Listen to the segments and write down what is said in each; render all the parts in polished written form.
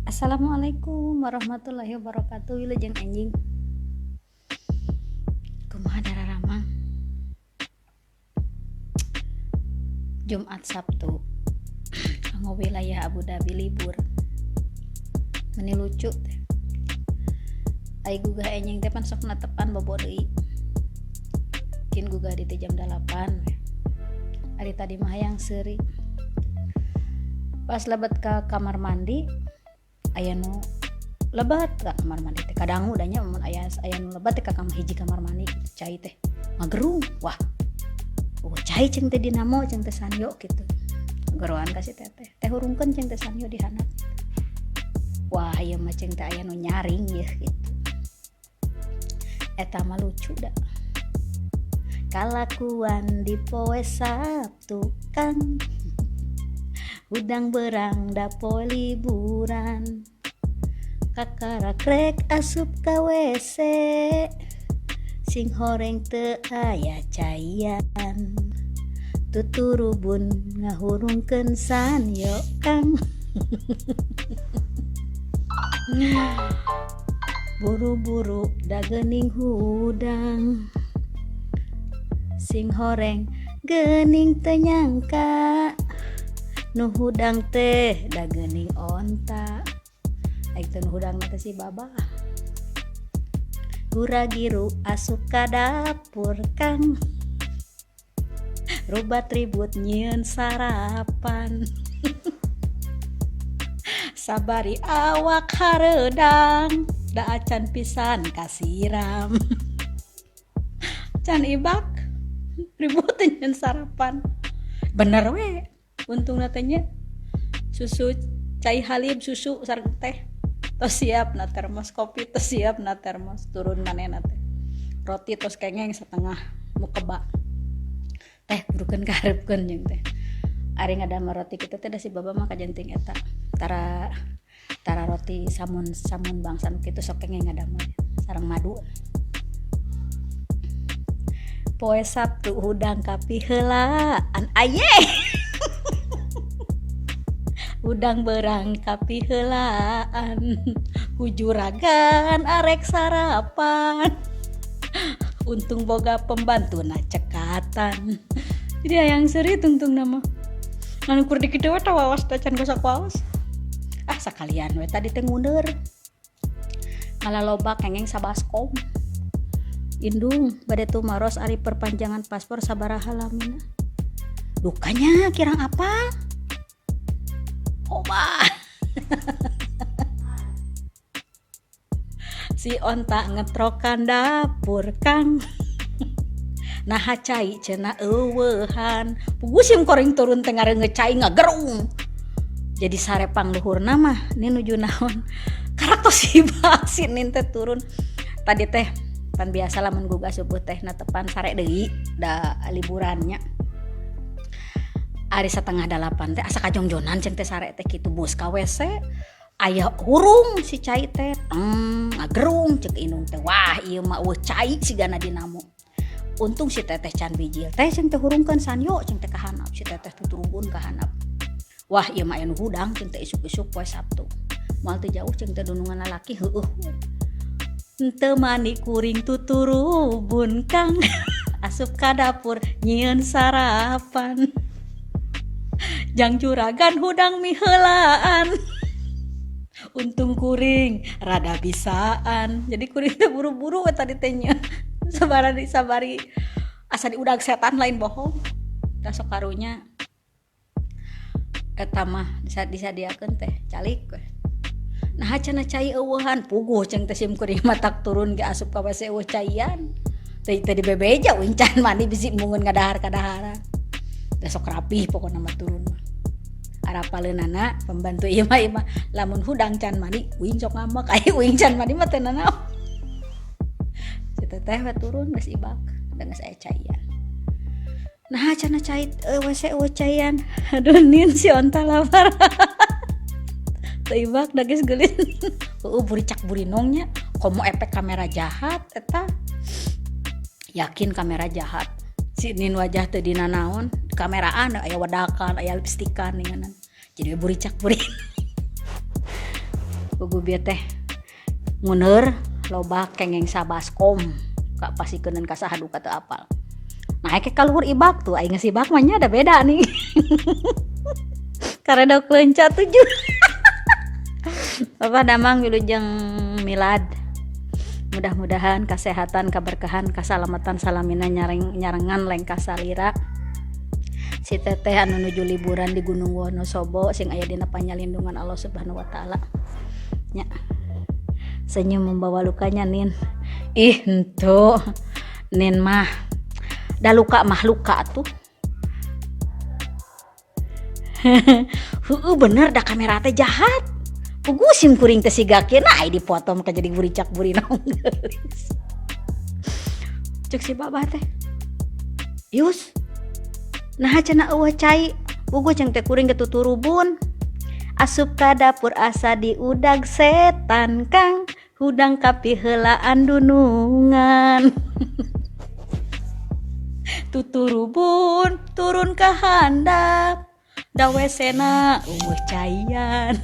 Assalamualaikum warahmatullahi wabarakatuh. Wilujeng anjing kumaha dararamang Jumat Sabtu kanggo wilayah Abu Dhabi libur meni lucu teh ai gugah anjing teh pan sok natepan bobo deui kin gugah di jam 8 ari tadi mah hayang seuri pas lebat ka kamar mandi aya nu lebat ka kamar mandi teh kadang udahnya mun aya nu lebat teh ka kamar hiji kamar mandi cai teh magerung wah cai ceng teh dinamo ceng teh sanyo kitu geroan ka si teteh teh hurungkeun ceng teh sanyo di handap wah ieu mah ceng teh aya nu nyaring yeuh kitu eta mah lucu da kalakuan di poe Sabtu Kang udang berang da poe liburan kakarakrek asup ka WC sing horeng teu aya caian tuturubun ngahurungkeun sanyo Kang buru-buru da geuning hudang sing horeng geuning teu nyangka nu hudang teh da geuning onta aing teh nu hudang teh si baba gura-giru asup ka dapur Kang rubat ribut nyieun sarapan sabari awak hareudang da acan pisan kasiram can ibak ribut nyieun sarapan bener we untung natanya susu cai halib susu sareng teh tos siap na termos kopi tos siap na termos turun manehna teh roti tos kengeng setengah mukeba teh burukeun kaharepkeun jeung teh ari ngadamel roti kitu teh da si baba mah kajenting eta tara roti samun bangsa nu kitu sok kengeng ngadamel sareng madu poe Sabtu hudang kapi heulaan aye udang berang kapi heulaan hujuragan arek sarapan untung boga pembantu na cekatan jadi hayang seuri tungtung nama anu kur dikit we teh wawas teh can gosak wawas sakalian we tadi teh nguneur malah loba kengeng sabaskom indung bade tumaros ari perpanjangan paspor sabaraha lamina dukanya kirang apa oba si onta ngetrokan dapur Kang nah cai cenah eueuhan pugusim koreng turun teh ngareungeut cai ngagerung jadi sarepang luhurna mah nih nuju naon karaktos hibak sinin teh turun tadi teh pan biasa lamun gugah subuh teh natepan sare deui da liburannya ari 7:30 teh asa kajongjonan ceng teh sare teh kitu bus ka WC aya hurung si cai teh ngagerung ceuk indung teh wah ieu mah eueuh cai sigana dinamo untung si teteh can bijil teh ceng teh hurungkeun sanyo ceng teh ka handap si teteh tuturubun ka handap wah ieu mah aya nu hudang ceng teh isuk-isuk poe Sabtu moal teu jauh ceng teh dunungan lalaki heueuh henteu mani kuring tuturubun Kang asup ka dapur nyieun sarapan jang juragan hudang mie heulaan untung kuring rada bisaan jadi kuring teh buru-buru we tadi teh nya sabari asa diudag setan lain bohong da sok karunya eta mah disadiakeun teh calik we nah cenah cai eueuhan puguh ceng teh sim kuring matak turun ge asup ka WC eueuh caian teh dibebeja uing can mandi bisi mungun ngadahar-kadaharan da sok rapih pokona mah turun mah arapaleunana pembantu ieu mah lamun hudang can mandi uing sok ngambek aya uing can mandi mah teu nanaon si teteh we turun geus ibak da geus aya caian nah cenah cai WC eueuh caian aduh nin si onta lapar teu ibak da geus geulis buri cak buri nongnya komo efek kamera jahat eta yakin kamera jahat sinin wajah teu dina naon kameraan aya wadakan aya lipstikan ninganan jadi buricak buri bugu bieu teh nguneur loba kengeng sabaskom ka pasikeun ka saha duka teu apal naik ke kaluhur ibak tuh aing ngesibak mah nya ada beda nih karena kelenca 7 Bapak damang wilujeng milad mudah-mudahan kesehatan keberkahan keselamatan salamina nyarengan lengkah salira si teteh anu nuju liburan di Gunung Wonosobo sing aya dina panyalindungan Allah Subhanahu wa taala nya senyum membawa lukanya nin henteu nin mah da luka mah luka tuh bener da kamera teh jahat pugusin kuring teh sigakeun ai dipotong ka jadi buricak buri naon geulis cek si babah teh yus nah cenah eueuh cai puguh ceng teh kuring ketuturubun asup ka dapur asa diudag setan kang hudang kapiheulaan dunungan tuturubun turun ka handap da wesena caian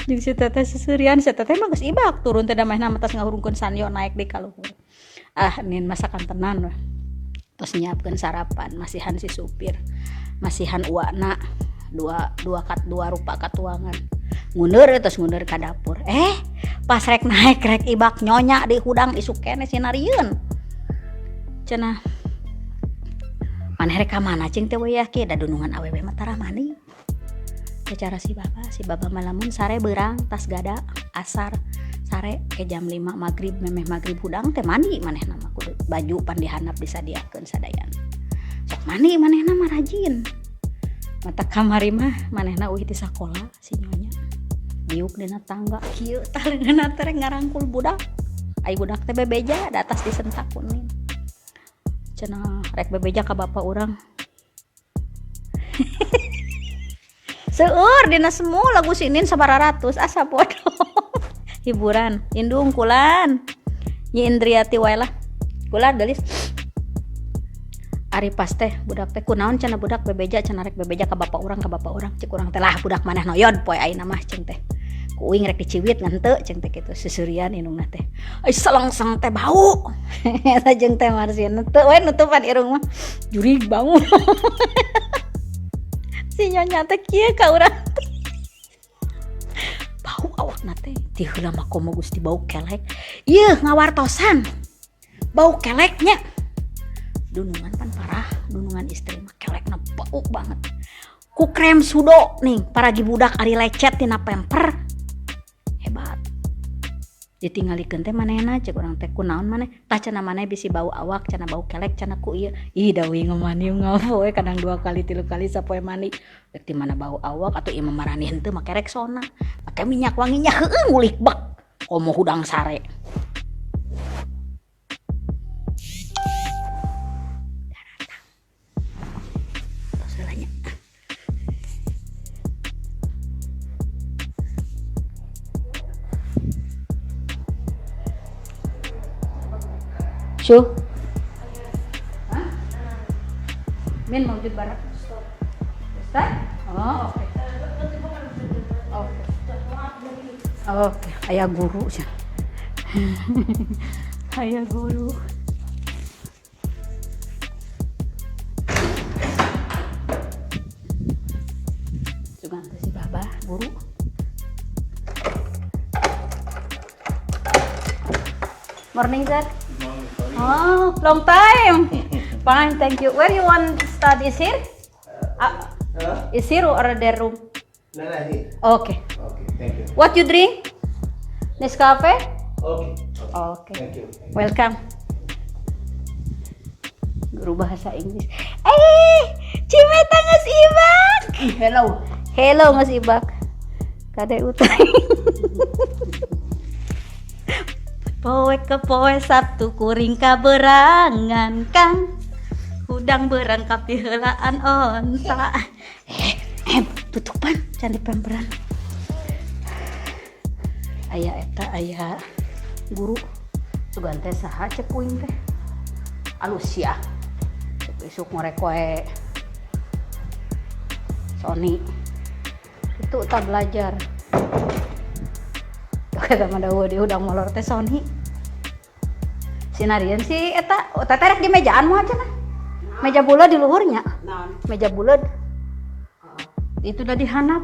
jeung si teteh seserian si teteh mah geus ibak turun teh da meh nama tos ngahurungkeun sanyo naik di kaluhur nin masakan tenan weh tos nyiapkeun sarapan masihan si supir masihan uwana dua rupa katuangan nguneur tos nguneur ka dapur pas rek naik rek ibak nyonya di hudang isuk keneh sinarieun cenah maneh rek ka mana cing teh we yakin da dunungan awewe mah tara mani secara si baba malamun sare beurang tas gada asar sare ke jam 5 maghrib memeh maghrib hudang teh mandi maneh nama kudu baju pan dihandap disadiakeun sadayan sok mandi manehna mah rajin mata kamari mah manehna eueuh ti sakola si nyonya diuk dina tangga kieu tah leungeunna teh ngarangkul budak ai budak teh bebeja da atas disentak kuning cenah rek bebeja ka bapa urang seueur dina semua lagu sinin sabaratus asa bodoh hiburan indung kulan Nyi Indriati wae lah kula gelis ari pas teh budak teh kunaon cenah budak bebeja cenah rek bebeja ka bapa urang cek urang teh lah budak maneh noyod poe ayeuna mah ceng teh kuing rek diciwit ngan teu ceng teh kitu seserian indungna teh ai selengseng teh bau eta jeung teh Marsien teu we nutupan irung mah jurig bau si nyonya teh kieu ka urang bau awakna teh ti heula mah komo Gusti bau kelek ieu ngawartosan bau keleknya dunungan pan parah dunungan istri mah kelekna bau banget ku krem sudo nih paragi budak ari lecet tina pemper hebat ditinggalikeun teh manehna cek urang teh kunaon maneh tah cenah maneh bisi bau awak cenah bau kelek cenah ku ieu ih da we ngemani ngapoe kadang 2 kali 3 kali sapoe mani rek di mana bau awak atuh ieu marani henteu make Rexona make minyak wanginya heueuh ngulik bek komo hudang sare Syuh. Hah? Min mau barak. Ustaz? Oh, oke. Oke, aya guru nya. Aya guru. Juga si Baba guru. Morning, sir. Oh, long time. Fine, thank you. Where you want to study? Is here? Is here or their room? No, here. Okay. Okay, thank you. What you drink? Nescafe? Okay. Okay. Thank you. Welcome. Guru bahasa Inggris. Cimeta nges ibak. Hello. Hello nges ibak. Kade utang. Poe ke poe Sabtu kuring kaberangan kang hudang berang kapiheulaan onta tutupan can dipemperan aya eta aya guru sugan teh saha cek kuing teh alus ya besok ngorek wae Sony itu tak belajar kata madawa dia udah molor teh Sony sinarian si eta terek di mejaan mau aja nah meja bulat di luhurnya meja bulat itu udah dihanap